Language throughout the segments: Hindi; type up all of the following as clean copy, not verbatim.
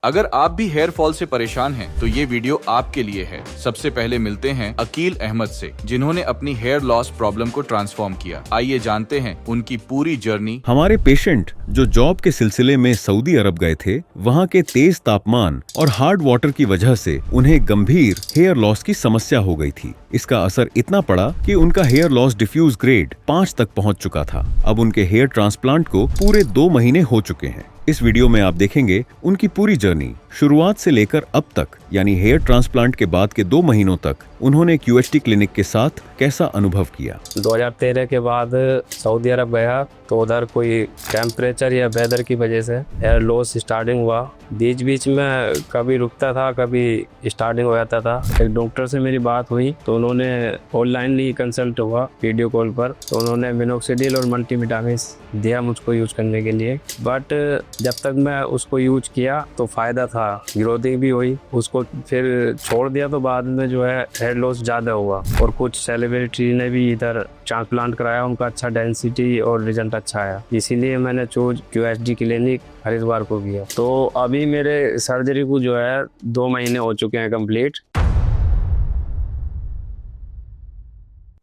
अगर आप भी हेयर फॉल से परेशान हैं, तो ये वीडियो आपके लिए है। सबसे पहले मिलते हैं अकील अहमद से, जिन्होंने अपनी हेयर लॉस प्रॉब्लम को ट्रांसफॉर्म किया। आइए जानते हैं उनकी पूरी जर्नी। हमारे पेशेंट जो जॉब के सिलसिले में सऊदी अरब गए थे, वहाँ के तेज तापमान और हार्ड वाटर की वजह से उन्हें गंभीर हेयर लॉस की समस्या हो गई थी। इसका असर इतना पड़ा कि उनका हेयर लॉस डिफ्यूज ग्रेड 5 तक पहुँच चुका था। अब उनके हेयर ट्रांसप्लांट को पूरे 2 महीने हो चुके हैं। इस वीडियो में आप देखेंगे उनकी पूरी जर्नी, शुरुआत से लेकर अब तक, यानी हेयर ट्रांसप्लांट के बाद के 2 महीनों तक उन्होंने QHT क्लिनिक के साथ कैसा अनुभव किया। 2013 के बाद सऊदी अरब गया तो उधर कोई टेम्परेचर या वेदर की वजह से हेयर लॉस स्टार्टिंग हुआ। बीच बीच में कभी रुकता था, कभी स्टार्टिंग हो जाता था। एक डॉक्टर से मेरी बात हुई तो उन्होंने ऑनलाइन ही कंसल्ट हुआ वीडियो कॉल पर, तो उन्होंने मिनोक्सिडिल और मल्टीविटामिन दिया मुझको यूज करने के लिए। बट जब तक मैं उसको यूज किया तो फायदा था, ग्रोथिंग भी हुई। उसको फिर छोड़ दिया तो बाद में जो है हेयर लॉस ज़्यादा हुआ। और कुछ सेलिब्रिटी ने भी इधर ट्रांसप्लांट कराया, उनका अच्छा डेंसिटी और रिजल्ट अच्छा आया। इसीलिए मैंने चूज QHT क्लिनिक हरिद्वार को किया। तो अभी मेरे सर्जरी को जो है 2 महीने हो चुके हैं complete.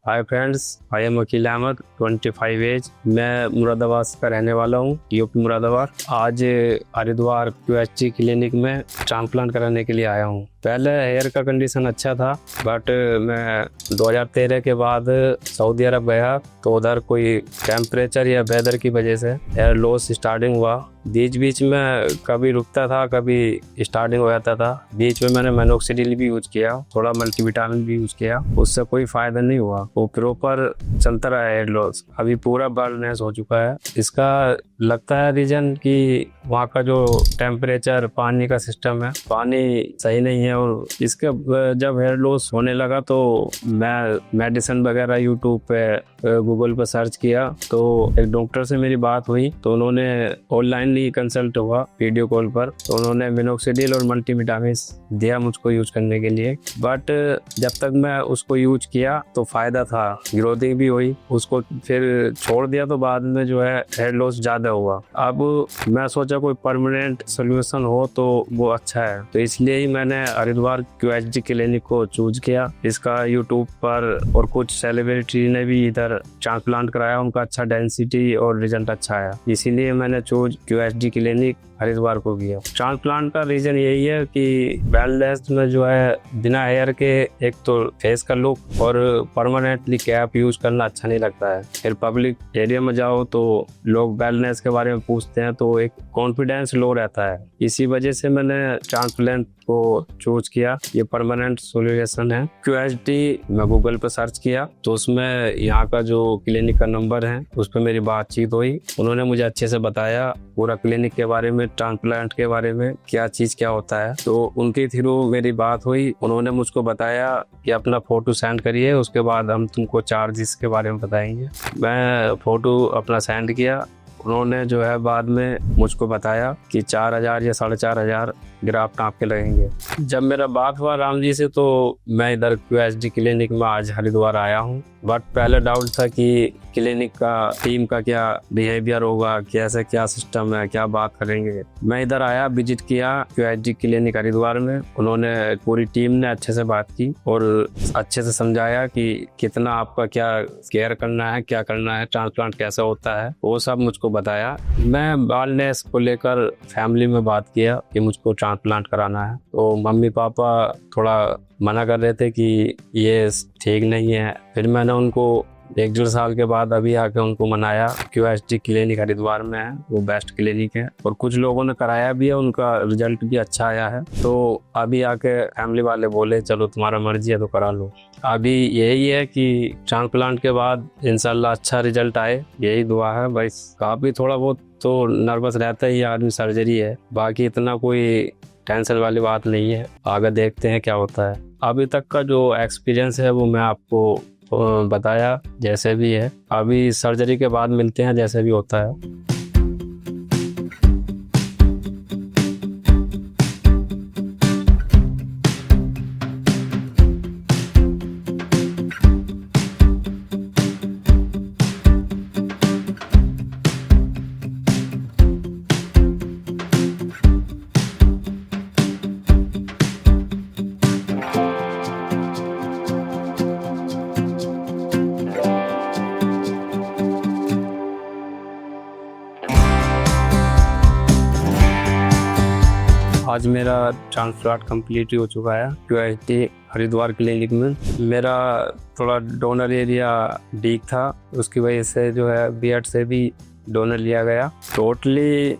Hi friends, I am Akeel Ahmed, 25 age. मैं मुरादाबाद का रहने वाला हूँ, यूपी मुरादाबाद। आज हरिद्वार QHT क्लिनिक में ट्रांसप्लांट कराने के लिए आया हूँ। पहले हेयर का कंडीशन अच्छा था, बट मैं 2013 के बाद सऊदी अरब गया तो उधर कोई टेम्परेचर या वेदर की वजह से हेयर लॉस स्टार्टिंग हुआ। बीच बीच में कभी रुकता था, कभी स्टार्टिंग हो जाता था। बीच में मैंने मिनोक्सिडिल भी यूज किया, थोड़ा मल्टीविटामिन भी यूज किया, उससे कोई फायदा नहीं हुआ। वो प्रॉपर चलता रहा हेयर लॉस। अभी पूरा बाल्डनेस हो चुका है। इसका लगता है रीजन कि वहाँ का जो टेम्परेचर, पानी का सिस्टम है, पानी सही नहीं है। और इसके जब हेयर लॉस होने लगा तो मैं मेडिसिन वगैरह यूट्यूब पे, गूगल पर सर्च किया तो एक डॉक्टर से मेरी बात हुई तो उन्होंने ऑनलाइन ही कंसल्ट हुआ वीडियो कॉल पर, तो उन्होंने मिनोक्सिडिल और मल्टीविटामिन दिया मुझको यूज करने के लिए। बट जब तक मैं उसको यूज किया तो फायदा था, ग्रोथिंग भी हुई। उसको फिर छोड़ दिया तो बाद में जो है हेयर लॉस ज़्यादा हुआ। अब मैं सोचा कोई परमानेंट सोल्यूशन हो तो वो अच्छा है, तो इसलिए ही मैंने हरिद्वार QHT क्लिनिक को चूज किया। इसका यूट्यूब पर और कुछ सेलिब्रिटी ने भी इधर ट्रांसप्लांट कराया, उनका अच्छा डेंसिटी और रिजल्ट अच्छा आया। इसीलिए मैंने चूज QHT क्लिनिक हरिद्वार को किया। ट्रांसप्लांट का रीजन यही है कि वेलनेस में जो है बिना हेयर के एक तो फेस का लुक और परमानेंटली कैप यूज करना अच्छा नहीं लगता है। फिर पब्लिक एरिया में जाओ तो लोग वेलनेस के बारे में पूछते हैं तो एक कॉन्फिडेंस लो रहता है। इसी वजह से मैंने ट्रांसप्लांट को चूज किया। ये परमानेंट सोल्यूशन है। QHT मैं गूगल पर सर्च किया तो उसमें यहाँ का जो क्लिनिक का नंबर है उस पर मेरी बातचीत हुई। उन्होंने मुझे अच्छे से बताया पूरा क्लिनिक के बारे में, ट्रांसप्लांट के बारे में, क्या चीज़ क्या होता है। तो उनके थ्रू मेरी बात हुई। उन्होंने मुझको बताया कि अपना फ़ोटो सेंड करिए, उसके बाद हम तुमको चार्जेस के बारे में बताएंगे। मैं फ़ोटो अपना सेंड किया। उन्होंने जो है बाद में मुझको बताया कि 4,000 या 4,500 ग्राफ नाप के लगेंगे। जब मेरा बात हुआ राम जी से तो मैं इधर QHT क्लिनिक में आज हरिद्वार आया हूँ। बट पहले डाउट था कि क्लिनिक का टीम का क्या बिहेवियर होगा, कैसे क्या सिस्टम है, क्या बात करेंगे। मैं इधर आया, विजिट किया QHT क्लिनिक हरिद्वार में। उन्होंने, पूरी टीम ने अच्छे से बात की और अच्छे से समझाया कि कितना आपका क्या केयर करना है, क्या करना है, ट्रांसप्लांट कैसे होता है, वो सब मुझको बताया। मैं बाल्डनेस को लेकर फैमिली में बात किया कि मुझको ट्रांसप्लांट कराना है, तो मम्मी पापा थोड़ा मना कर रहे थे कि ये ठीक नहीं है। फिर मैंने उनको 1-1.5 साल के बाद अभी आके उनको मनाया। QHT क्लिनिक हरिद्वार में है, वो बेस्ट क्लिनिक है और कुछ लोगों ने कराया भी है, उनका रिजल्ट भी अच्छा आया है। तो अभी आके फैमिली वाले बोले चलो तुम्हारा मर्जी है तो करा लो। अभी यही है कि ट्रांसप्लांट के बाद इंशाल्लाह अच्छा रिजल्ट आए, यही दुआ है। बस काफ़ी थोड़ा बहुत तो नर्वस रहता ही आदमी, सर्जरी है, बाकी इतना कोई टेंशन वाली बात नहीं है। आगे देखते हैं क्या होता है। अभी तक का जो एक्सपीरियंस है वो मैं आपको बताया, जैसे भी है। अभी सर्जरी के बाद मिलते हैं जैसे भी होता है। आज मेरा ट्रांसप्लांट कंप्लीट हो चुका है QHT हरिद्वार क्लिनिक में। मेरा थोड़ा डोनर एरिया वीक था, उसकी वजह से जो है बीएड से भी डोनर लिया गया। टोटली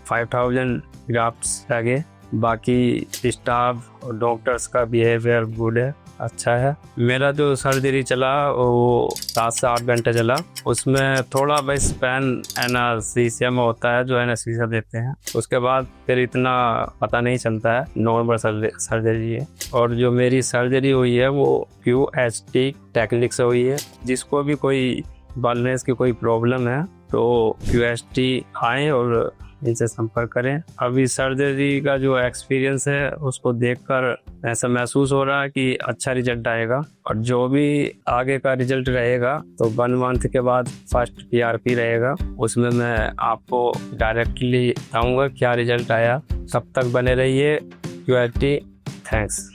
5000 ग्राफ्ट्स लगे। बाकी स्टाफ और डॉक्टर्स का बिहेवियर गुड है, अच्छा है। मेरा जो सर्जरी चला वो 7 से 8 घंटे चला। उसमें थोड़ा बस पेन एनास्थीसिया में होता है, जो एनास्थीसिया देते हैं। उसके बाद फिर इतना पता नहीं चलता है, नॉर्मल सर्जरी है। और जो मेरी सर्जरी हुई है वो QHT टेक्निक से हुई है। जिसको भी कोई बालनेस की कोई प्रॉब्लम है तो QHT आए और इनसे संपर्क करें। अभी सर्जरी का जो एक्सपीरियंस है उसको देखकर ऐसा महसूस हो रहा है कि अच्छा रिजल्ट आएगा। और जो भी आगे का रिजल्ट रहेगा तो 1 मंथ के बाद फर्स्ट PRP रहेगा, उसमें मैं आपको डायरेक्टली बताऊंगा क्या रिजल्ट आया। तब तक बने रहिए QHT। थैंक्स।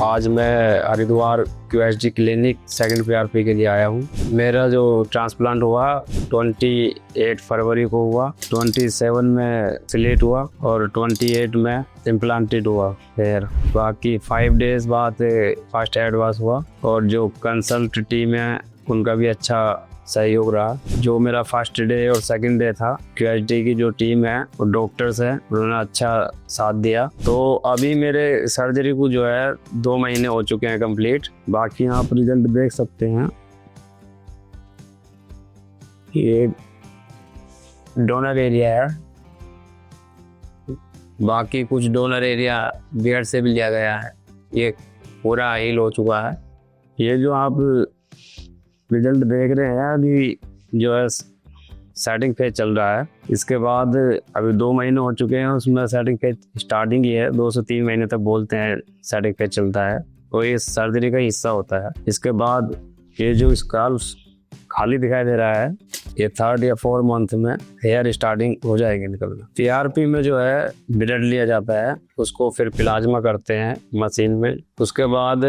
आज मैं Haridwar QHT clinic second PRP के लिए आया हूँ। मेरा जो ट्रांसप्लांट हुआ 28 फरवरी को हुआ, 27 में सिलेक्ट हुआ और 28 में इम्प्लांटेड हुआ। फिर बाकी 5 डेज बाद फर्स्ट एडवांस हुआ। और जो कंसल्ट टीम है उनका भी अच्छा सहयोग रहा। जो मेरा फर्स्ट डे और सेकंड डे था, QHT की जो टीम है और डॉक्टर्स हैं उन्होंने अच्छा साथ दिया। तो अभी मेरे सर्जरी को जो है 2 महीने हो चुके हैं कंप्लीट। बाकी आप रिजल्ट देख सकते हैं। ये डोनर एरिया है, बाकी कुछ डोनर एरिया बीएड से भी लिया गया है। ये पूरा हील हो चुका है। ये जो आप रिजल्ट देख रहे हैं अभी जो है सेटिंग फेज चल रहा है। इसके बाद अभी 2 महीने हो चुके हैं, उसमें सेटिंग फेज स्टार्टिंग ही है। 2 से 3 महीने तक बोलते हैं सेटिंग फेज चलता है, तो ये सर्जरी का हिस्सा होता है। इसके बाद ये जो स्काल्प खाली दिखाई दे रहा है, ये 3rd या 4th मंथ में हेयर स्टार्टिंग हो जाएगी निकलना। PRP में जो है ब्लड लिया जाता है, उसको फिर प्लाज्मा करते हैं मशीन में। उसके बाद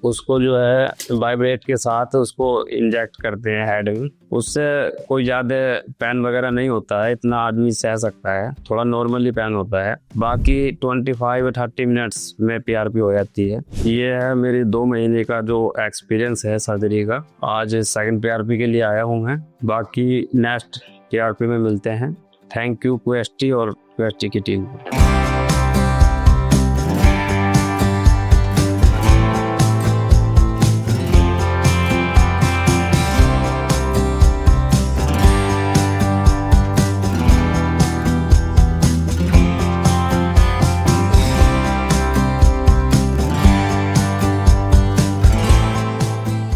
उसको जो है वाइब्रेट के साथ उसको इंजेक्ट करते हैं हेड में। उससे कोई ज़्यादा पेन वगैरह नहीं होता है, इतना आदमी सह सकता है। थोड़ा नॉर्मली पेन होता है। बाकी 25 या 30 मिनट्स में PRP हो जाती है। ये है मेरी 2 महीने का जो एक्सपीरियंस है सर्जरी का। आज सेकंड PRP के लिए आया हूँ मैं। बाकी नेक्स्ट PRP में मिलते हैं। थैंक यू QHT और QHT की टीम को।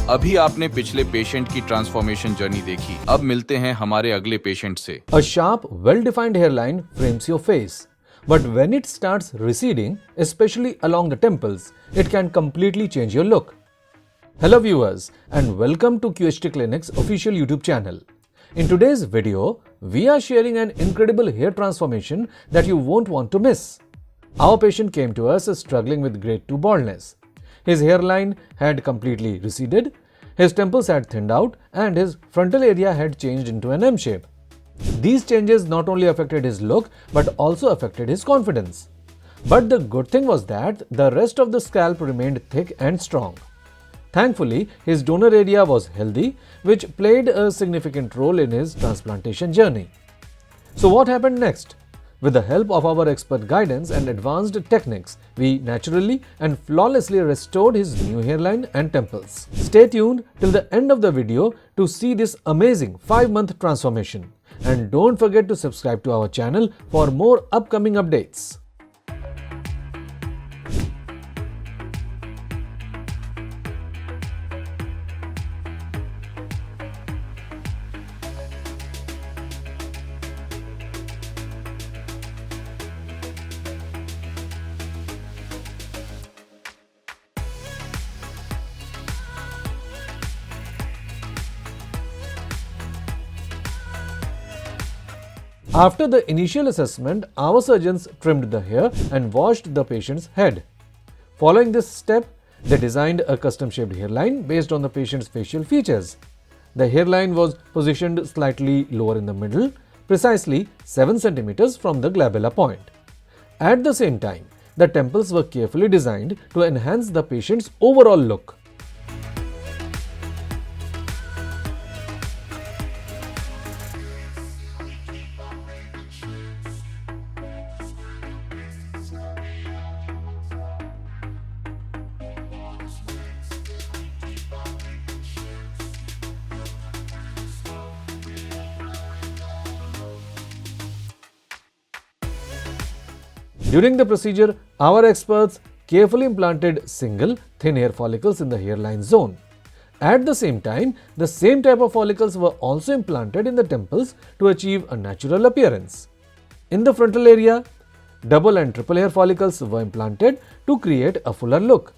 अभी आपने पिछले पेशेंट की ट्रांसफॉर्मेशन जर्नी देखी। अब मिलते हैं हमारे अगले पेशेंट से। A sharp, well-defined hairline frames your face. But when it starts receding, especially along the temples, it can completely change your look. Hello viewers and welcome to QHT Clinic's official YouTube channel. In today's video, we are sharing an incredible hair transformation that you won't want to miss. Our patient came to us struggling with grade 2 baldness. His hairline had completely receded, his temples had thinned out, and his frontal area had changed into an M shape. These changes not only affected his look but also affected his confidence. But the good thing was that the rest of the scalp remained thick and strong. Thankfully, his donor area was healthy, which played a significant role in his transplantation journey. So what happened next? With the help of our expert guidance and advanced techniques, we naturally and flawlessly restored his new hairline and temples. Stay tuned till the end of the video to see this amazing 5-month transformation. And don't forget to subscribe to our channel for more upcoming updates. After the initial assessment, our surgeons trimmed the hair and washed the patient's head. Following this step, they designed a custom-shaped hairline based on the patient's facial features. The hairline was positioned slightly lower in the middle, precisely 7 centimeters from the glabella point. At the same time, the temples were carefully designed to enhance the patient's overall look. During the procedure, our experts carefully implanted single thin hair follicles in the hairline zone. At the same time, the same type of follicles were also implanted in the temples to achieve a natural appearance. In the frontal area, double and triple hair follicles were implanted to create a fuller look.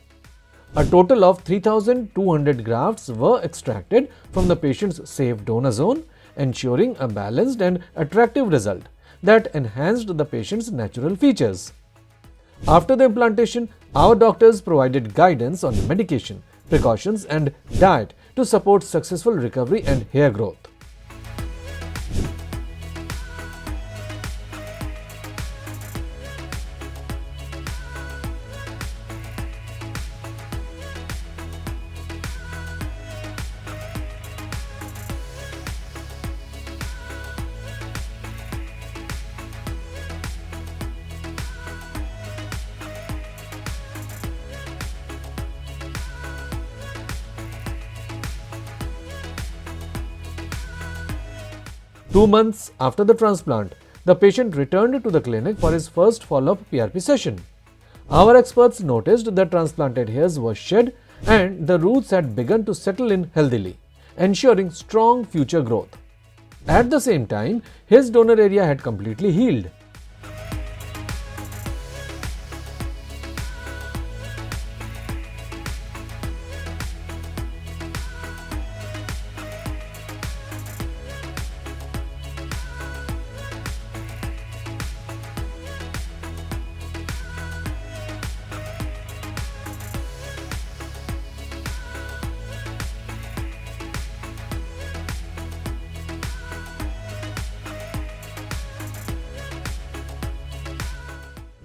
A total of 3,200 grafts were extracted from the patient's safe donor zone, ensuring a balanced and attractive result that enhanced the patient's natural features. After the implantation, our doctors provided guidance on medication, precautions and diet to support successful recovery and hair growth. Two months after the transplant, the patient returned to the clinic for his first follow-up PRP session. Our experts noticed that transplanted hairs were shed and the roots had begun to settle in healthily, ensuring strong future growth. At the same time, his donor area had completely healed.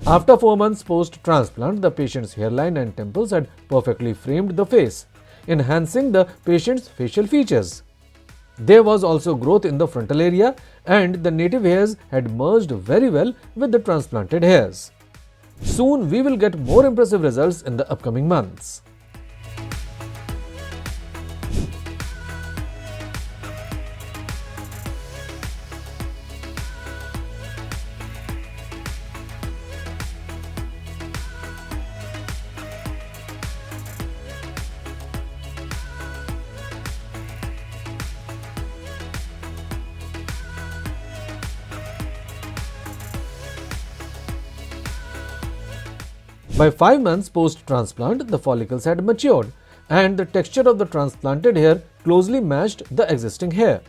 After 4 months post-transplant, the patient's hairline and temples had perfectly framed the face, enhancing the patient's facial features. There was also growth in the frontal area and the native hairs had merged very well with the transplanted hairs. Soon we will get more impressive results in the upcoming months. By 5 months post-transplant, the follicles had matured and the texture of the transplanted hair closely matched the existing hair.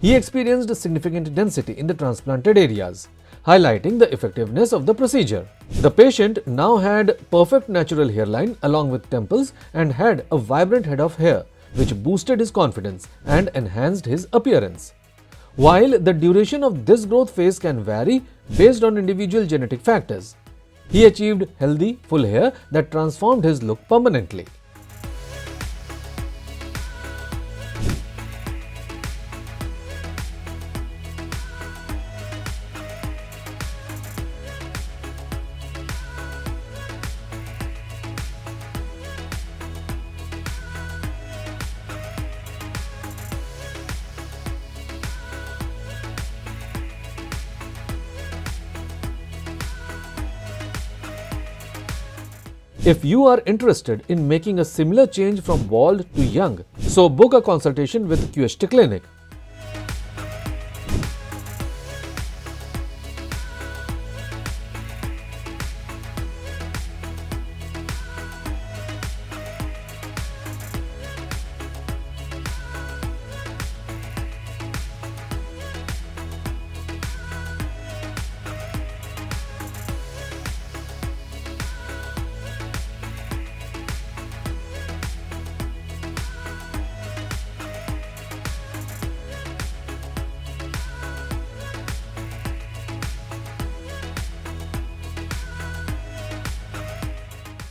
He experienced significant density in the transplanted areas, highlighting the effectiveness of the procedure. The patient now had perfect natural hairline along with temples and had a vibrant head of hair, which boosted his confidence and enhanced his appearance. While the duration of this growth phase can vary based on individual genetic factors, he achieved healthy, full hair that transformed his look permanently. If you are interested in making a similar change from bald to young, so book a consultation with QHT Clinic.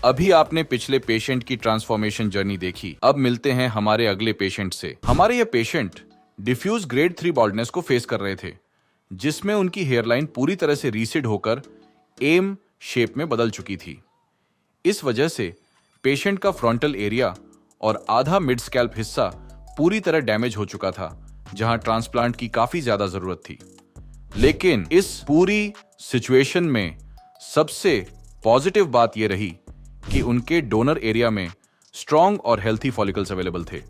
अभी आपने पिछले पेशेंट की ट्रांसफॉर्मेशन जर्नी देखी। अब मिलते हैं हमारे अगले पेशेंट से। हमारे ये पेशेंट डिफ्यूज ग्रेड 3 बॉल्डनेस को फेस कर रहे थे, जिसमें उनकी हेयरलाइन पूरी तरह से रीसेड होकर एम शेप में बदल चुकी थी। इस वजह से पेशेंट का फ्रंटल एरिया और आधा मिड स्कैल्प हिस्सा पूरी तरह डैमेज हो चुका था, जहां ट्रांसप्लांट की काफी ज्यादा जरूरत थी। लेकिन इस पूरी सिचुएशन में सबसे पॉजिटिव बात यह रही कि उनके डोनर एरिया में स्ट्रॉन्ग और हेल्थी फॉलिकल्स अवेलेबल थे,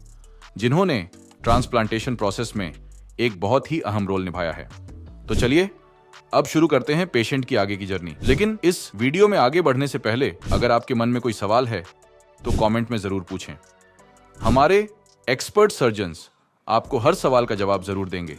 जिन्होंने ट्रांसप्लांटेशन प्रोसेस में एक बहुत ही अहम रोल निभाया है। तो चलिए अब शुरू करते हैं पेशेंट की आगे की जर्नी। लेकिन इस वीडियो में आगे बढ़ने से पहले अगर आपके मन में कोई सवाल है तो कमेंट में जरूर पूछें। हमारे एक्सपर्ट सर्जन्स आपको हर सवाल का जवाब जरूर देंगे।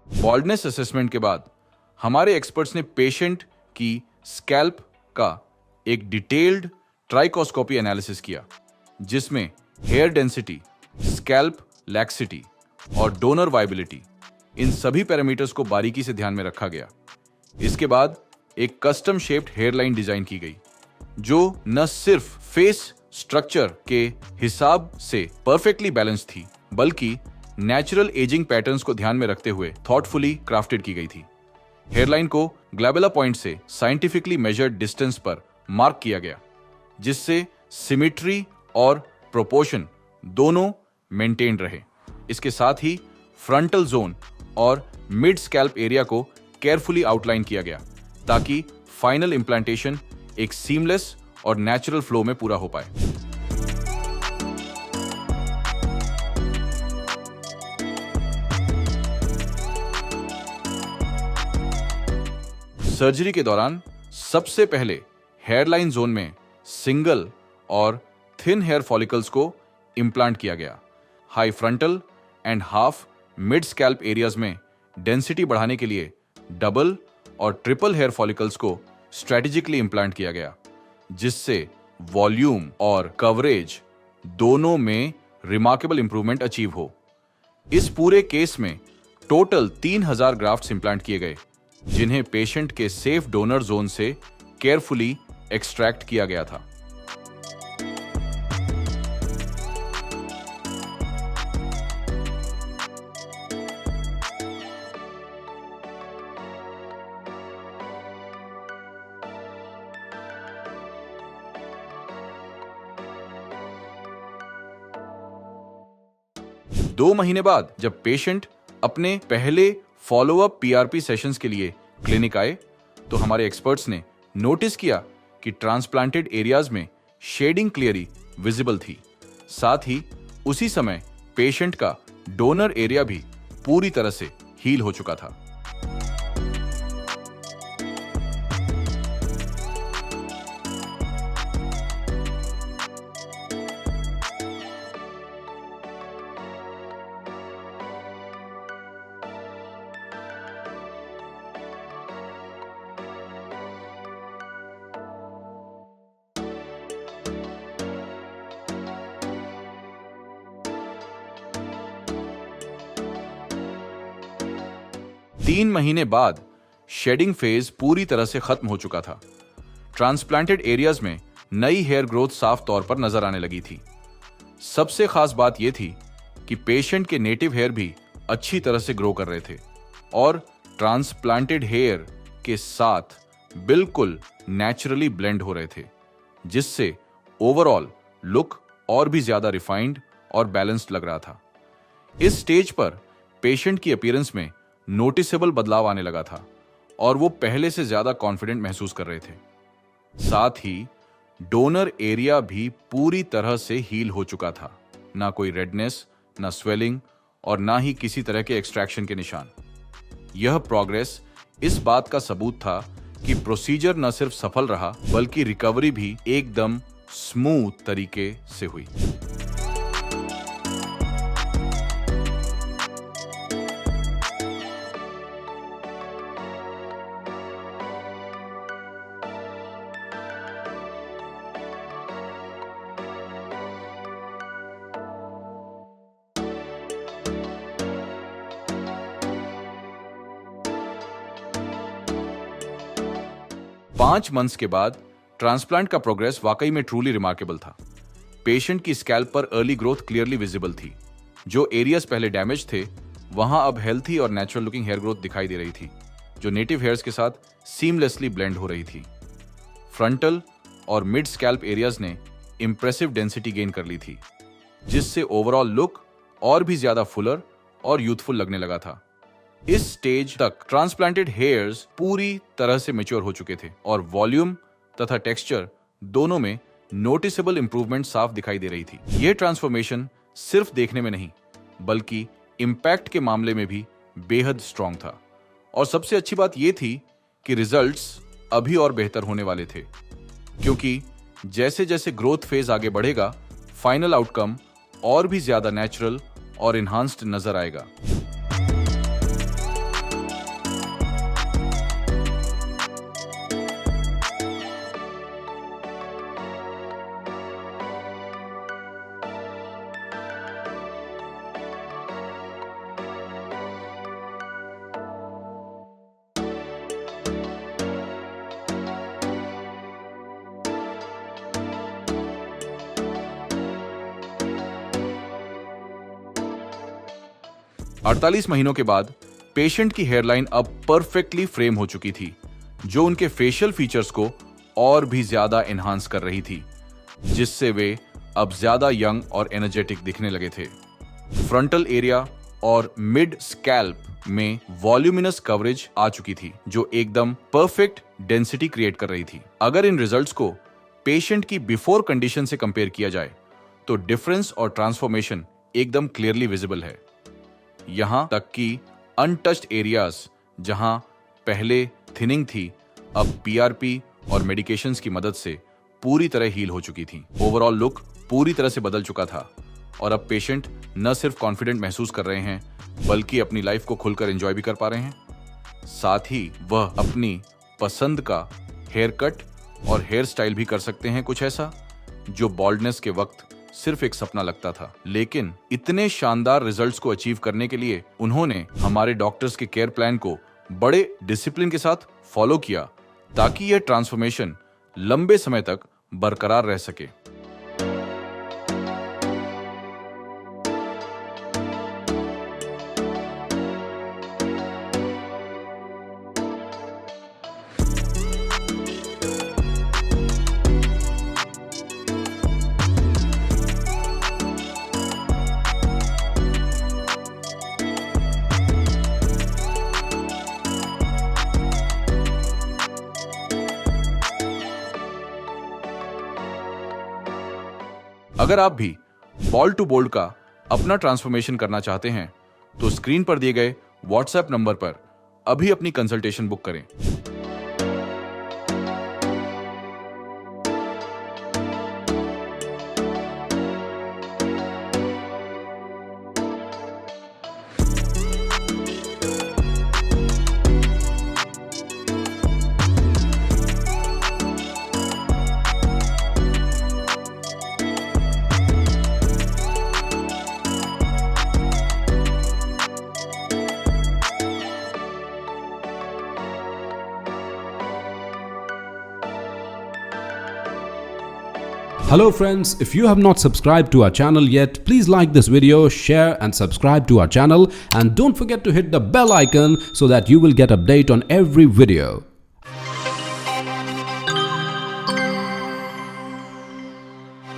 बॉल्डनेस असेसमेंट के बाद हमारे एक्सपर्ट्स ने पेशेंट की स्कैल्प का एक डिटेल्ड ट्राइकोस्कोपी एनालिसिस किया, जिसमें हेयर डेंसिटी, स्कैल्प लैक्सिटी और डोनर वाइबिलिटी, इन सभी पैरामीटर्स को बारीकी से ध्यान में रखा गया। इसके बाद एक कस्टम शेप्ड हेयरलाइन डिजाइन की गई, जो न सिर्फ फेस स्ट्रक्चर के हिसाब से परफेक्टली बैलेंस थी, बल्कि नेचुरल एजिंग पैटर्न्स को ध्यान में रखते हुए थॉटफुली क्राफ्टेड की गई थी। हेयरलाइन को ग्लैबुला पॉइंट से साइंटिफिकली मेजर्ड डिस्टेंस पर मार्क किया गया, जिससे सिमेट्री और प्रोपोर्शन दोनों मेंटेन रहे। इसके साथ ही फ्रंटल जोन और मिड स्कैल्प एरिया को केयरफुली आउटलाइन किया गया, ताकि फाइनल इंप्लांटेशन एक सीमलेस और नेचुरल फ्लो में पूरा हो पाए। सर्जरी के दौरान सबसे पहले हेयरलाइन जोन में सिंगल और थिन हेयर फॉलिकल्स को इम्प्लांट किया गया। High frontal and half mid scalp areas में डेंसिटी बढ़ाने के लिए डबल और ट्रिपल हेयर फॉलिकल्स को स्ट्रेटेजिकली इम्प्लांट किया गया, जिससे वॉल्यूम और कवरेज दोनों में रिमार्केबल इंप्रूवमेंट अचीव हो। इस पूरे केस में टोटल 3000 ग्राफ्ट्स इम्प्लांट किए गए, जिन्हें पेशेंट के सेफ डोनर जोन से केयरफुली एक्सट्रैक्ट किया गया था। दो महीने बाद जब पेशेंट अपने पहले फॉलोअप पीआरपी सेशंस के लिए क्लिनिक आए, तो हमारे एक्सपर्ट्स ने नोटिस किया कि ट्रांसप्लांटेड एरियाज में शेडिंग क्लियरली विजिबल थी। साथ ही उसी समय पेशेंट का डोनर एरिया भी पूरी तरह से हील हो चुका था। तीन महीने बाद शेडिंग फेज पूरी तरह से खत्म हो चुका था। ट्रांसप्लांटेड एरियाज में नई हेयर ग्रोथ साफ तौर पर नजर आने लगी थी। सबसे खास बात यह थी कि पेशेंट के नेटिव हेयर भी अच्छी तरह से ग्रो कर रहे थे और ट्रांसप्लांटेड हेयर के साथ बिल्कुल नेचुरली ब्लेंड हो रहे थे, जिससे ओवरऑल लुक और भी ज्यादा रिफाइंड और बैलेंस्ड लग रहा था। इस स्टेज पर पेशेंट की अपीयरेंस में नोटिसेबल बदलाव आने लगा था और वो पहले से ज्यादा कॉन्फिडेंट महसूस कर रहे थे। साथ ही डोनर एरिया भी पूरी तरह से हील हो चुका था। ना कोई रेडनेस, ना स्वेलिंग और ना ही किसी तरह के एक्सट्रैक्शन के निशान। यह प्रोग्रेस इस बात का सबूत था कि प्रोसीजर न सिर्फ सफल रहा, बल्कि रिकवरी भी एकदम स्मूथ तरीके से हुई। 5 मंथ्स के बाद ट्रांसप्लांट का प्रोग्रेस वाकई में ट्रूली रिमार्केबल था। पेशेंट की स्कैल्प पर अर्ली ग्रोथ क्लियरली विजिबल थी। जो एरियाज पहले डैमेज थे वहां अब हेल्थी और नेचुरल लुकिंग हेयर ग्रोथ दिखाई दे रही थी, जो नेटिव हेयर्स के साथ सीमलेसली ब्लेंड हो रही थी। फ्रंटल और मिड स्कैल्प एरियाज ने इंप्रेसिव डेंसिटी गेन कर ली थी, जिससे ओवरऑल लुक और भी ज्यादा फुलर और यूथफुल लगने लगा था। इस स्टेज तक ट्रांसप्लांटेड हेयर्स पूरी तरह से मैच्योर हो चुके थे और वॉल्यूम तथा टेक्सचर दोनों में नोटिसेबल इंप्रूवमेंट साफ दिखाई दे रही थी। यह ट्रांसफॉर्मेशन सिर्फ देखने में नहीं बल्कि इंपैक्ट के मामले में भी बेहद स्ट्रांग था। और सबसे अच्छी बात यह थी कि रिजल्ट्स अभी और बेहतर होने वाले थे, क्योंकि जैसे जैसे ग्रोथ फेज आगे बढ़ेगा फाइनल आउटकम और भी ज्यादा नेचुरल और इन्हांस्ड नजर आएगा। है। 48 महीनों के बाद पेशेंट की हेयरलाइन अब परफेक्टली फ्रेम हो चुकी थी, जो उनके फेशियल फीचर्स को और भी ज्यादा एनहांस कर रही थी, जिससे वे अब ज्यादा यंग और एनर्जेटिक दिखने लगे थे। फ्रंटल एरिया और मिड स्कैल्प में वॉल्यूमिनस कवरेज आ चुकी थी, जो एकदम परफेक्ट डेंसिटी क्रिएट कर रही थी। अगर इन रिजल्ट्स को पेशेंट की बिफोर कंडीशन से कंपेयर किया जाए तो डिफरेंस और ट्रांसफॉर्मेशन एकदम क्लियरली विजिबल है। यहां तक कि अनटच्ड एरियाज जहां पहले थिनिंग थी, अब पीआरपी और मेडिकेशंस की मदद से पूरी तरह हील हो चुकी थी। ओवरऑल लुक पूरी तरह से बदल चुका था और अब पेशेंट न सिर्फ कॉन्फिडेंट महसूस कर रहे हैं बल्कि अपनी लाइफ को खुलकर एंजॉय भी कर पा रहे हैं। साथ ही वह अपनी पसंद का हेयर कट और हेयर स्टाइल भी कर सकते हैं, कुछ ऐसा जो बॉल्डनेस के वक्त सिर्फ एक सपना लगता था। लेकिन इतने शानदार रिजल्ट्स को अचीव करने के लिए उन्होंने हमारे डॉक्टर्स के केयर प्लान को बड़े डिसिप्लिन के साथ फॉलो किया, ताकि यह ट्रांसफॉर्मेशन लंबे समय तक बरकरार रह सके। अगर आप भी बॉल्ड टू बोल्ड का अपना ट्रांसफॉर्मेशन करना चाहते हैं तो स्क्रीन पर दिए गए व्हाट्सएप नंबर पर अभी अपनी कंसल्टेशन बुक करें। Hello friends, if you have not subscribed to our channel yet, please like this video, share and subscribe to our channel, and don't forget to hit the bell icon so that you will get update on every video.